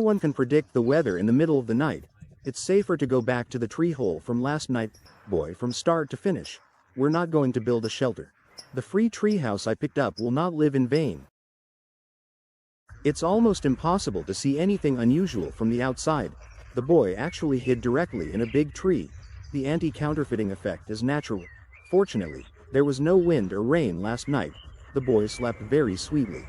one can predict the weather in the middle of the night. It's safer to go back to the tree hole from last night, boy, from start to finish. We're not going to build a shelter. The free treehouse I picked up will not live in vain. It's almost impossible to see anything unusual from the outside. The boy actually hid directly in a big tree. The anti-counterfeiting effect is natural. Fortunately, there was no wind or rain last night. The boy slept very sweetly.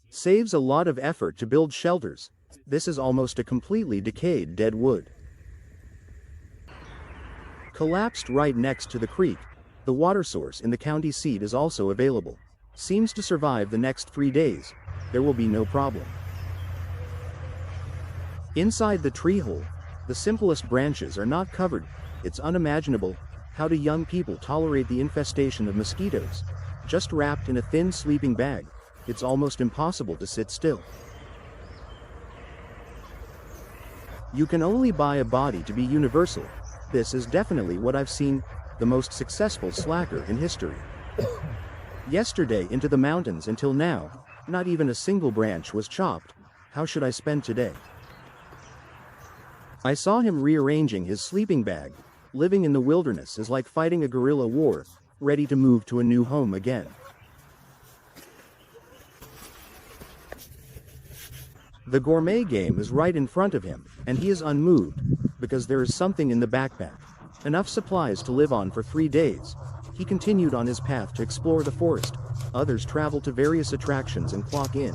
Saves a lot of effort to build shelters. This is almost a completely decayed dead wood. Collapsed right next to the creek. The water source in the county seat is also available. Seems to survive the next 3 days. There will be no problem. Inside the tree hole, the simplest branches are not covered. It's unimaginable. How do young people tolerate the infestation of mosquitoes? Just wrapped in a thin sleeping bag. It's almost impossible to sit still. You can only buy a body to be universal. This is definitely what I've seen, the most successful slacker in history. Yesterday into the mountains until now, not even a single branch was chopped. How should I spend today? I saw him rearranging his sleeping bag. Living in the wilderness is like fighting a guerrilla war, ready to move to a new home again. The gourmet game is right in front of him, and he is unmoved, because there is something in the backpack. Enough supplies to live on for 3 days. He continued on his path to explore the forest. Others travel to various attractions and clock in,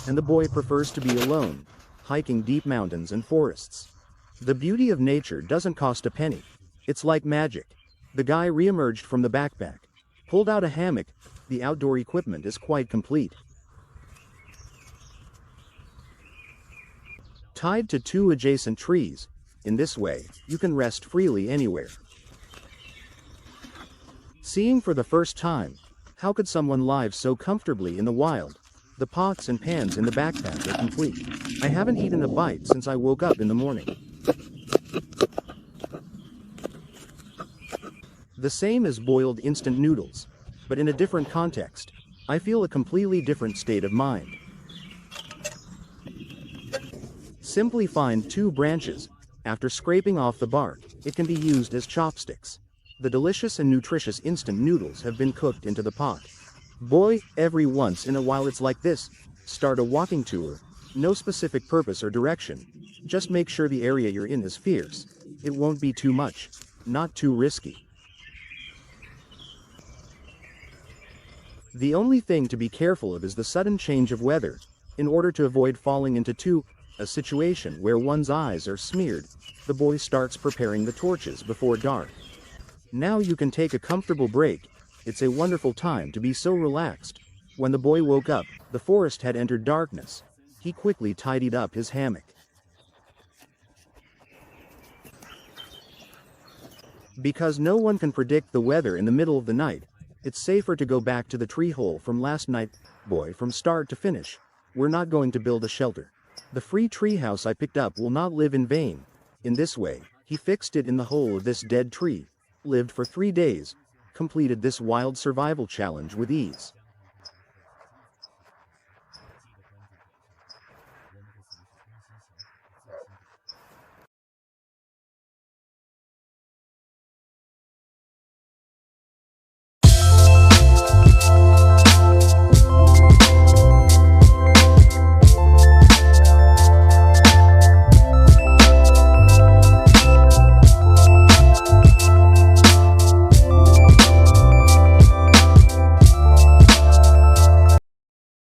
and the boy prefers to be alone, hiking deep mountains and forests. The beauty of nature doesn't cost a penny. It's like magic. The guy reemerged from the backpack, pulled out a hammock. The outdoor equipment is quite complete. Tied to 2 adjacent trees. In this way, you can rest freely anywhere. Seeing for the first time, how could someone live so comfortably in the wild? The pots and pans in the backpack are complete. I haven't eaten a bite since I woke up in the morning. The same as boiled instant noodles, but in a different context. I feel a completely different state of mind. Simply find 2 branches. After scraping off the bark, it can be used as chopsticks. The delicious and nutritious instant noodles have been cooked into the pot. Boy, every once in a while it's like this. Start a walking tour. No specific purpose or direction. Just make sure the area you're in is fierce. It won't be too much. Not too risky. The only thing to be careful of is the sudden change of weather. In order to avoid falling into a situation where one's eyes are smeared, the boy starts preparing the torches before dark. Now you can take a comfortable break. It's a wonderful time to be so relaxed. When the boy woke up, the forest had entered darkness. He quickly tidied up his hammock. Because no one can predict the weather in the middle of the night, it's safer to go back to the tree hole from last night, boy, from start to finish. We're not going to build a shelter. The free treehouse I picked up will not live in vain. In this way, he fixed it in the hole of this dead tree, lived for 3 days, completed this wild survival challenge with ease.